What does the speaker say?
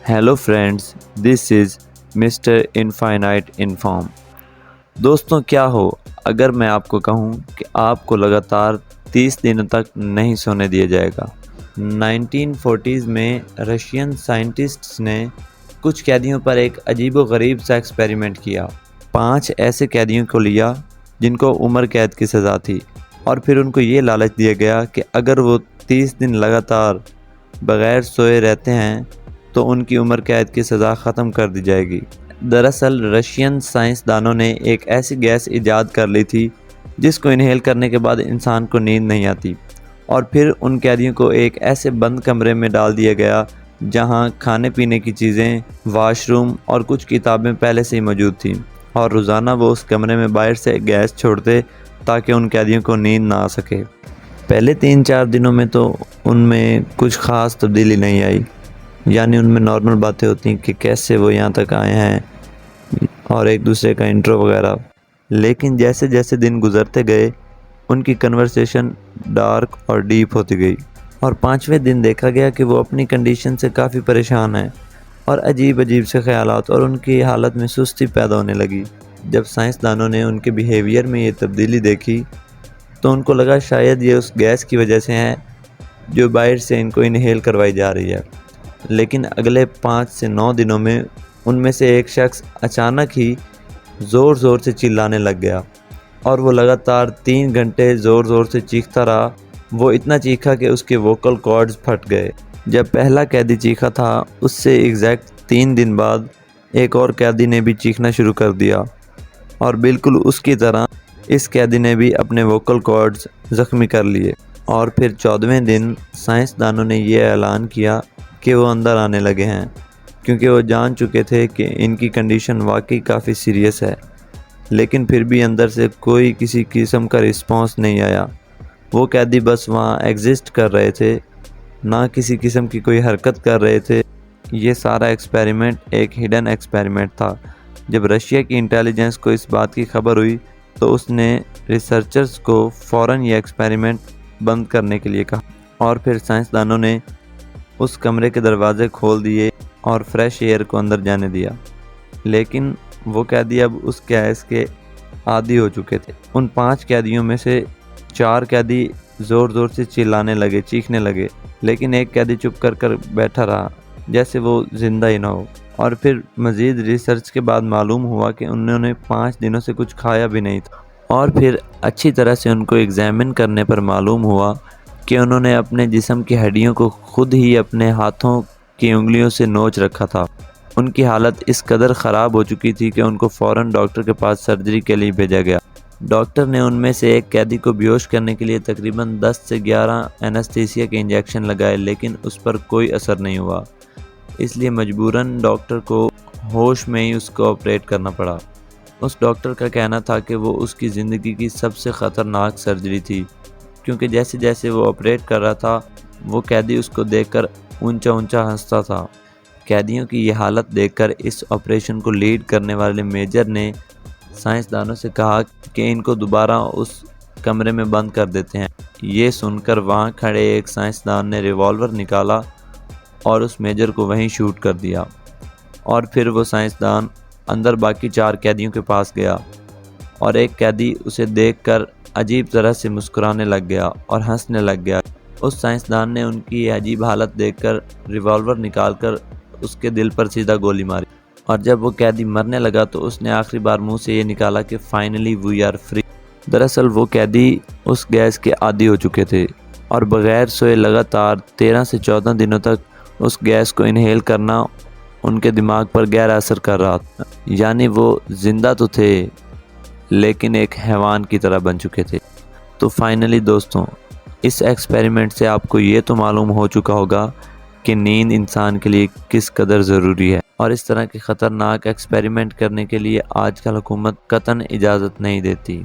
Hello friends, دس از mister infinite inform. دوستوں، کیا ہو اگر میں آپ کو کہوں کہ آپ کو لگاتار 30 دنوں تک نہیں سونے دیا جائے گا۔ 1940s میں رشین سائنٹسٹس نے کچھ قیدیوں پر ایک عجیب و غریب سا ایکسپیریمنٹ کیا۔ 5 ایسے قیدیوں کو لیا جن کو عمر قید کی سزا تھی، اور پھر ان کو یہ لالچ دیا گیا کہ اگر وہ 30 دن لگاتار بغیر سوئے رہتے ہیں تو ان کی عمر قید کی سزا ختم کر دی جائے گی۔ دراصل رشین سائنسدانوں نے ایک ایسی گیس ایجاد کر لی تھی جس کو انہیل کرنے کے بعد انسان کو نیند نہیں آتی، اور پھر ان قیدیوں کو ایک ایسے بند کمرے میں ڈال دیا گیا جہاں کھانے پینے کی چیزیں، واش روم اور کچھ کتابیں پہلے سے ہی موجود تھیں، اور روزانہ وہ اس کمرے میں باہر سے گیس چھوڑتے تاکہ ان قیدیوں کو نیند نہ آ سکے۔ پہلے 3-4 دنوں میں تو ان میں کچھ خاص تبدیلی نہیں آئی، یعنی ان میں نارمل باتیں ہوتی ہیں کہ کیسے وہ یہاں تک آئے ہیں اور ایک دوسرے کا انٹرو وغیرہ، لیکن جیسے جیسے دن گزرتے گئے ان کی کنورسیشن ڈارک اور ڈیپ ہوتی گئی، اور 5ویں دن دیکھا گیا کہ وہ اپنی کنڈیشن سے کافی پریشان ہیں اور عجیب سے خیالات اور ان کی حالت میں سستی پیدا ہونے لگی۔ جب سائنسدانوں نے ان کے بیہیویئر میں یہ تبدیلی دیکھی تو ان کو لگا شاید یہ اس گیس کی وجہ سے ہے جو باہر سے ان کو انہیل کروائی جا رہی ہے۔ لیکن اگلے 5 سے 9 دنوں میں ان میں سے ایک شخص اچانک ہی زور سے چلانے لگ گیا، اور وہ لگاتار 3 گھنٹے زور سے چیختا رہا۔ وہ اتنا چیخا کہ اس کے ووکل کارڈز پھٹ گئے۔ جب پہلا قیدی چیخا تھا اس سے ایگزیکٹ 3 دن بعد ایک اور قیدی نے بھی چیخنا شروع کر دیا، اور بالکل اس کی طرح اس قیدی نے بھی اپنے ووکل کارڈز زخمی کر لیے۔ اور پھر 14ویں دن سائنسدانوں نے یہ اعلان کیا کہ وہ اندر آنے لگے ہیں، کیونکہ وہ جان چکے تھے کہ ان کی کنڈیشن واقعی کافی سیریس ہے، لیکن پھر بھی اندر سے کوئی کسی قسم کا رسپانس نہیں آیا۔ وہ قیدی بس وہاں ایگزسٹ کر رہے تھے، نہ کسی قسم کی کوئی حرکت کر رہے تھے۔ یہ سارا ایکسپیریمنٹ ایک ہڈن ایکسپیریمنٹ تھا۔ جب رشیا کی انٹیلیجنس کو اس بات کی خبر ہوئی تو اس نے ریسرچرز کو فوراً یہ ایکسپیریمنٹ بند کرنے کے لیے کہا، اور پھر سائنسدانوں نے اس کمرے کے دروازے کھول دیے اور فریش ایئر کو اندر جانے دیا۔ لیکن وہ قیدی اب اس گیس کے عادی ہو چکے تھے۔ ان 5 قیدیوں میں سے 4 قیدی زور سے چلانے لگے، چیخنے لگے، لیکن ایک قیدی چپ کر بیٹھا رہا جیسے وہ زندہ ہی نہ ہو۔ اور پھر مزید ریسرچ کے بعد معلوم ہوا کہ انہوں نے 5 دنوں سے کچھ کھایا بھی نہیں تھا، اور پھر اچھی طرح سے ان کو ایگزامن کرنے پر معلوم ہوا کہ انہوں نے اپنے جسم کی ہڈیوں کو خود ہی اپنے ہاتھوں کی انگلیوں سے نوچ رکھا تھا۔ ان کی حالت اس قدر خراب ہو چکی تھی کہ ان کو فوراً ڈاکٹر کے پاس سرجری کے لیے بھیجا گیا۔ ڈاکٹر نے ان میں سے ایک قیدی کو بیہوش کرنے کے لیے تقریباً 10 سے 11 اینستھیسیا کے انجیکشن لگائے، لیکن اس پر کوئی اثر نہیں ہوا، اس لیے مجبوراً ڈاکٹر کو ہوش میں ہی اس کو آپریٹ کرنا پڑا۔ اس ڈاکٹر کا کہنا تھا کہ وہ اس کی زندگی کی سب سے خطرناک سرجری تھی، کیونکہ جیسے وہ آپریٹ کر رہا تھا وہ قیدی اس کو دیکھ کر اونچا ہنستا تھا۔ قیدیوں کی یہ حالت دیکھ کر اس آپریشن کو لیڈ کرنے والے میجر نے سائنسدانوں سے کہا کہ ان کو دوبارہ اس کمرے میں بند کر دیتے ہیں۔ یہ سن کر وہاں کھڑے ایک سائنسدان نے ریوالور نکالا اور اس میجر کو وہیں شوٹ کر دیا، اور پھر وہ سائنسدان اندر باقی 4 قیدیوں کے پاس گیا، اور ایک قیدی اسے دیکھ کر عجیب طرح سے مسکرانے لگ گیا اور ہنسنے لگ گیا۔ اس سائنسدان نے ان کی یہ عجیب حالت دیکھ کر ریوالور نکال کر اس کے دل پر سیدھا گولی ماری، اور جب وہ قیدی مرنے لگا تو اس نے آخری بار منہ سے یہ نکالا کہ فائنلی وی آر فری۔ دراصل وہ قیدی اس گیس کے عادی ہو چکے تھے، اور بغیر سوئے لگاتار 13 سے 14 دنوں تک اس گیس کو انہیل کرنا ان کے دماغ پر گہرا اثر کر رہا تھا۔ یعنی وہ زندہ تو تھے لیکن ایک حیوان کی طرح بن چکے تھے۔ تو فائنلی دوستوں، اس ایکسپیریمنٹ سے آپ کو یہ تو معلوم ہو چکا ہوگا کہ نیند انسان کے لیے کس قدر ضروری ہے، اور اس طرح کے خطرناک ایکسپیریمنٹ کرنے کے لیے آج کل حکومت قطعاً اجازت نہیں دیتی۔